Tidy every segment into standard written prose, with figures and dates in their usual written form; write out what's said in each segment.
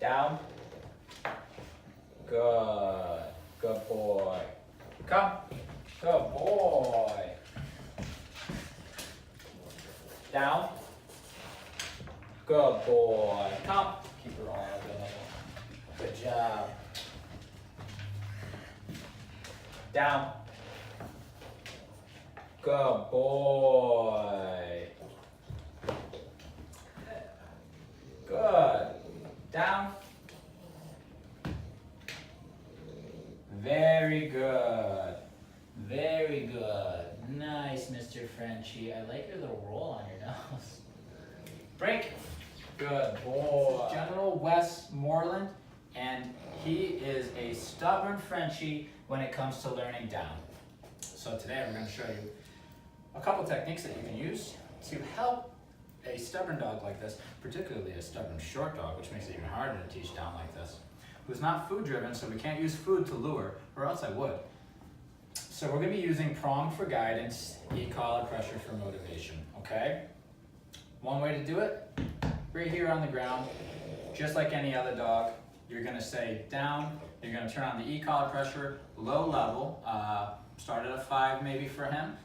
Down. Good. Good boy. Come. Good boy. Down. Good boy. Come. Keep her all good. Good job. Down. Good boy. Good. Down. Very good. Very good. Nice, Mr. Frenchie. I like your little roll on your nose. Break. Good boy. General Westmoreland, and he is a stubborn Frenchie when it comes to learning down. So today we're going to show you a couple techniques that you can use to help a stubborn dog like this, particularly a stubborn short dog, which makes it even harder to teach down like this, who's not food driven, so we can't use food to lure, or else I would. So we're going to be using prong for guidance, e-collar pressure for motivation, okay? One way to do it, right here on the ground, just like any other dog, you're going to say down, you're going to turn on the e-collar pressure, low level, start at a 5 maybe for him.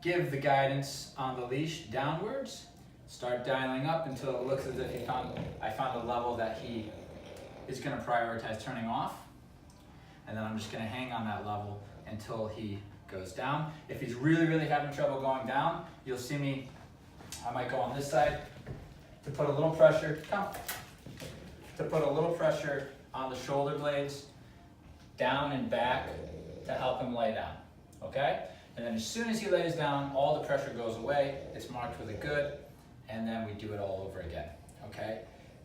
Give the guidance on the leash downwards, start dialing up until it looks as if I found a level that he is going to prioritize turning off, and then I'm just going to hang on that level until he goes down. If he's really, really having trouble going down, you'll see me, I might go on this side to put a little pressure, to put a little pressure on the shoulder blades, down and back to help him lay down, okay? And then as soon as he lays down, all the pressure goes away, it's marked with a good, and then we do it all over again, okay?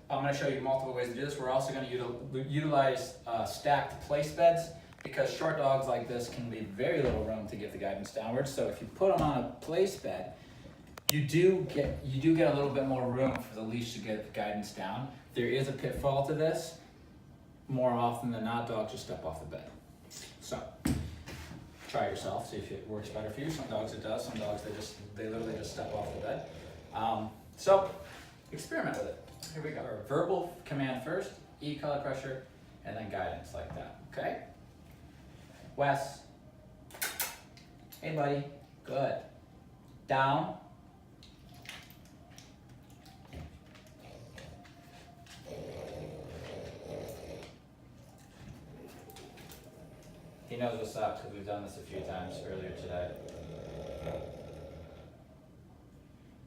I'm going to show you multiple ways to do this. We're also going to utilize stacked place beds, because short dogs like this can leave very little room to give the guidance downwards. So if you put them on a place bed, you do get a little bit more room for the leash to get the guidance down. There is a pitfall to this. More often than not, dogs just step off the bed. So try it yourself, see if it works better for you. Some dogs it does, some dogs they literally just step off the bed. So experiment with it. Here we go. Our verbal command first, e-collar pressure, and then guidance like that, okay? Wes. Hey buddy, good. Down. He knows what's up because we've done this a few times earlier today.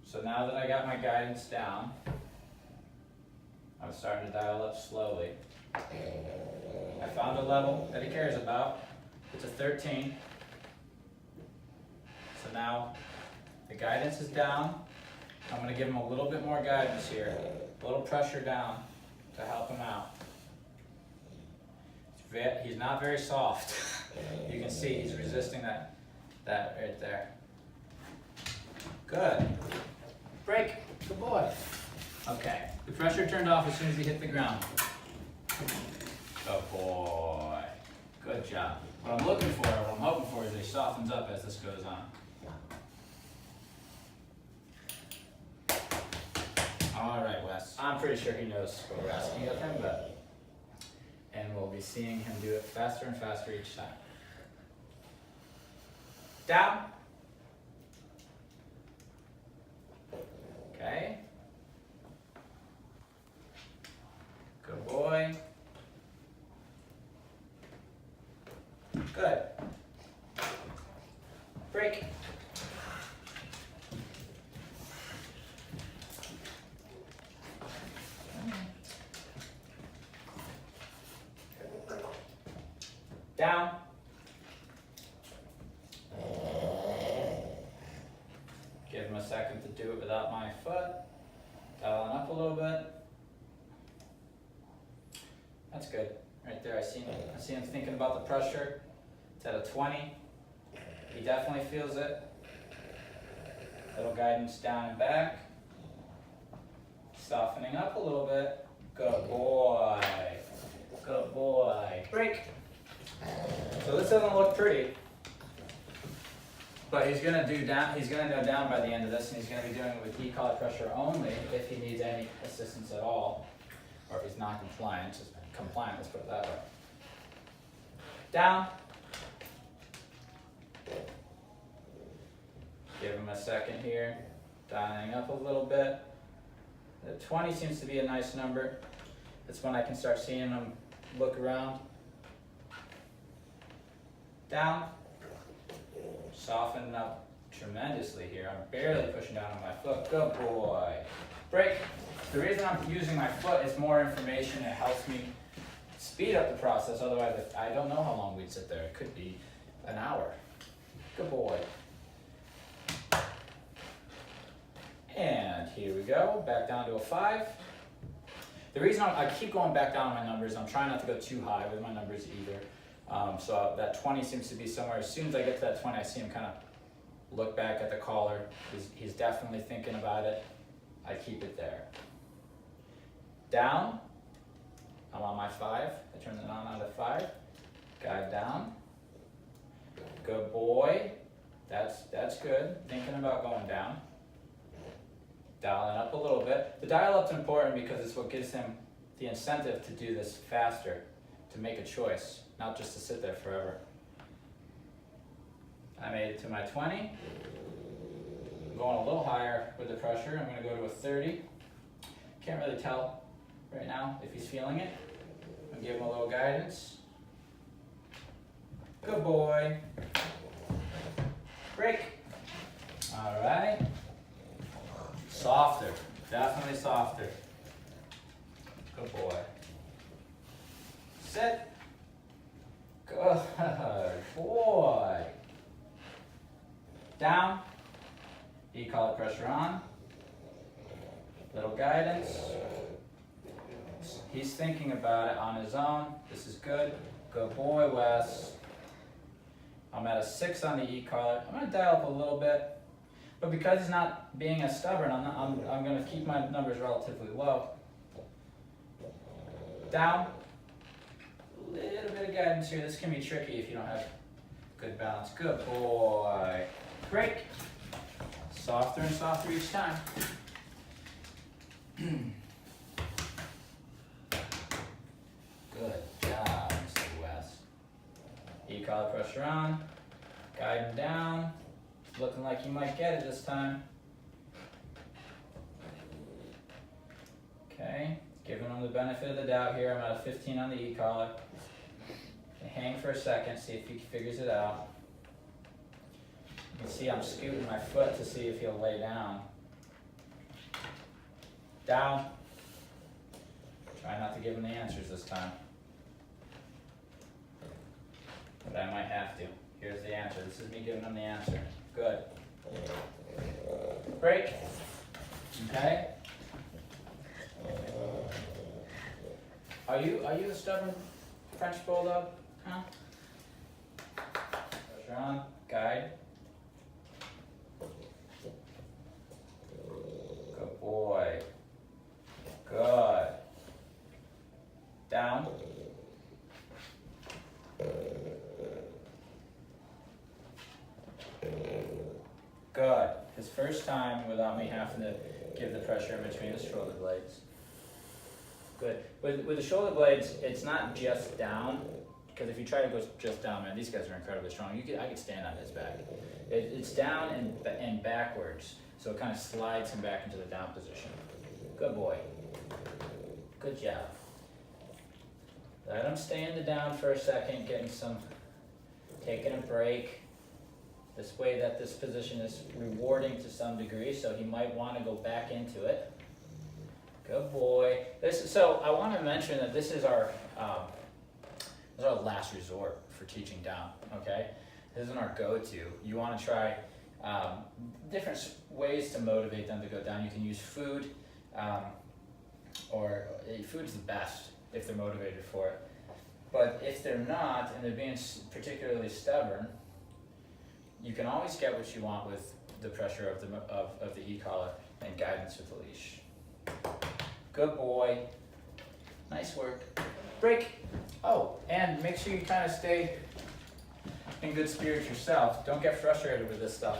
So now that I got my guidance down, I'm starting to dial up slowly. I found a level that he cares about. It's a 13. So now the guidance is down. I'm going to give him a little bit more guidance here. A little pressure down to help him out. He's not very soft. You can see he's resisting that right there. Good. Break. Good boy. Okay. The pressure turned off as soon as he hit the ground. Good boy. Good job. What I'm looking for, what I'm hoping for, is he softens up as this goes on. All right, Wes. I'm pretty sure he knows what we're asking of him, and we'll be seeing him do it faster and faster each time. Down. Okay. Good boy. Good. Break. Down. Give him a second to do it without my foot. Dialing up a little bit. That's good. Right there, I see him thinking about the pressure. It's at a 20. He definitely feels it. Little guidance down and back. Softening up a little bit. Good boy. Good boy. Break. So this doesn't look pretty, but he's gonna go down by the end of this, and he's gonna be doing it with e-collar pressure only if he needs any assistance at all. or if he's not compliant, let's put it that way. Down. Give him a second here, dialing up a little bit. The 20 seems to be a nice number. That's when I can start seeing him look around. Down. Soften up tremendously here. I'm barely pushing down on my foot. Good boy. Break. The reason I'm using my foot is more information. It helps me speed up the process. Otherwise, I don't know how long we'd sit there. It could be an hour. Good boy. And here we go. Back down to a 5. The reason I keep going back down on my numbers, I'm trying not to go too high with my numbers either. So that 20 seems to be somewhere. As soon as I get to that 20, I see him kind of look back at the collar. He's definitely thinking about it. I keep it there. Down. I'm on my 5. I turn it on at 5. Guide down. Good boy. That's good. Thinking about going down. Dialing up a little bit. The dial up's important because it's what gives him the incentive to do this faster, to make a choice, not just to sit there forever. I made it to my 20. I'm going a little higher with the pressure. I'm going to go to a 30. Can't really tell right now if he's feeling it. I'm going to give him a little guidance. Good boy. Break. All right. Softer. Definitely softer. Good boy. Sit. Good boy. Down. E-collar pressure on. Little guidance. He's thinking about it on his own. This is good. Good boy, Wes. I'm at a 6 on the E-collar. I'm going to dial up a little bit. But because he's not being as stubborn, I'm going to keep my numbers relatively low. Down. A little bit of guidance here. This can be tricky if you don't have good balance. Good boy. Break. Softer and softer each time. Good job, Mr. West. E-collar pressure on. Guide him down. Looking like you might get it this time. Okay, giving him the benefit of the doubt here. I'm at a 15 on the E-collar. Hang for a second, see if he figures it out. You can see I'm scooting my foot to see if he'll lay down. Down. Try not to give him the answers this time. But I might have to. Here's the answer. This is me giving him the answer. Good. Break. Okay. Are you a stubborn French Bulldog? Huh? Pressure on. Guide. Good boy. Good. Down. Good. His first time without me having to give the pressure in between his shoulder blades. Good. With the shoulder blades, it's not just down, because if you try to go just down, man, these guys are incredibly strong. I could stand on his back. It's down and backwards, so it kind of slides him back into the down position. Good boy. Good job. Let him stay in the down for a second, taking a break. This way that this position is rewarding to some degree, so he might want to go back into it. Good boy. So I want to mention that this is our last resort for teaching down, okay? This isn't our go-to. You want to try different ways to motivate them to go down. You can use food, or food's the best if they're motivated for it. But if they're not, and they're being particularly stubborn, you can always get what you want with the pressure of the E-collar and guidance with the leash. Good boy. Nice work. Break. Oh, and make sure you kind of stay in good spirits yourself. Don't get frustrated with this stuff.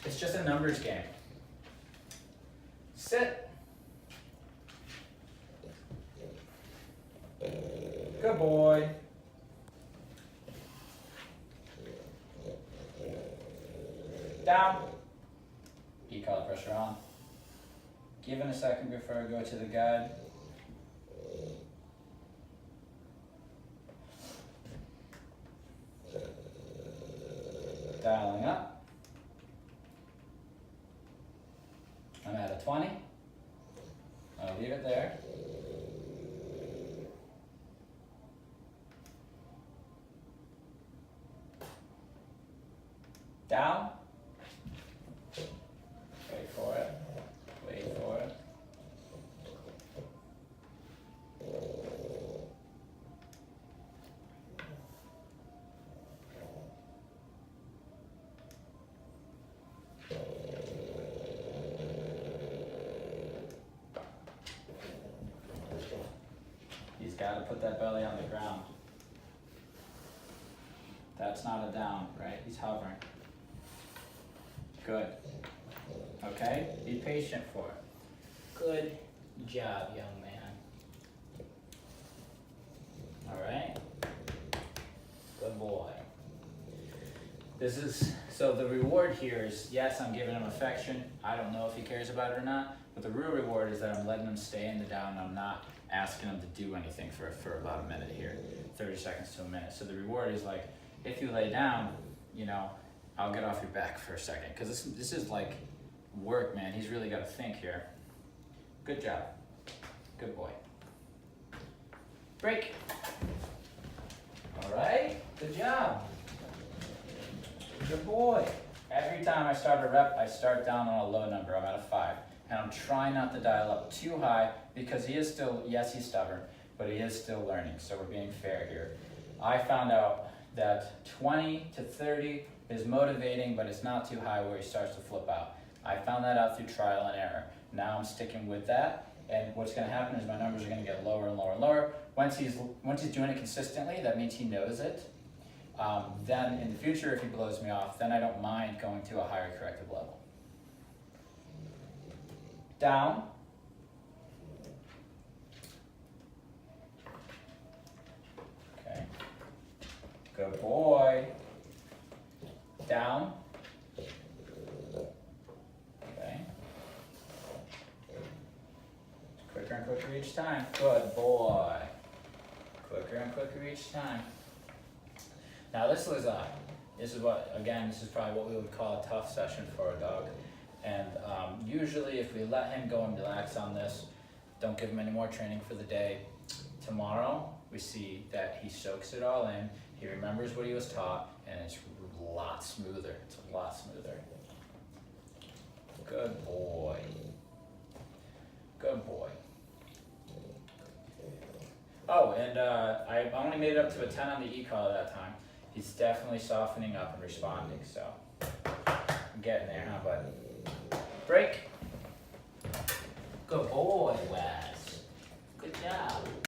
It's just a numbers game. Down. E-collar pressure on. Give it a second before I go to the guide. Dialing up. I'm at a 20. I'll leave it there. Down. Wait for it. Wait for it. He's got to put that belly on the ground. That's not a down, right? He's hovering. Good. Okay, be patient for it. Good job, young man. All right. Good boy. This is, so the reward here is, yes, I'm giving him affection. I don't know if he cares about it or not, but the real reward is that I'm letting him stay in the down. I'm not asking him to do anything for about a minute here, 30 seconds to a minute. So the reward is like, if you lay down, you know, I'll get off your back for a second, because this is like work, man. He's really got to think here. Good job. Good boy. Break. All right. Good job. Good boy. Every time I start a rep, I start down on a low number. I'm at a 5. And I'm trying not to dial up too high, because he is still, yes, he's stubborn, but he is still learning. So we're being fair here. I found out that 20 to 30 is motivating, but it's not too high where he starts to flip out. I found that out through trial and error. Now I'm sticking with that, and what's going to happen is my numbers are going to get lower and lower and lower. Once he's doing it consistently, that means he knows it. Then in the future, if he blows me off, then I don't mind going to a higher corrective level. Down. Okay. Good boy. Down. Okay. Quicker and quicker each time. Good boy. Quicker and quicker each time. Now this is what, again, this is probably what we would call a tough session for a dog. And usually if we let him go and relax on this, don't give him any more training for the day. Tomorrow, we see that he soaks it all in, he remembers what he was taught, and it's a lot smoother. It's a lot smoother. Good boy. Good boy. Oh, and I only made it up to a 10 on the e-collar that time. He's definitely softening up and responding, so I'm getting there, huh, bud? Break. Good boy, Wes. Good job.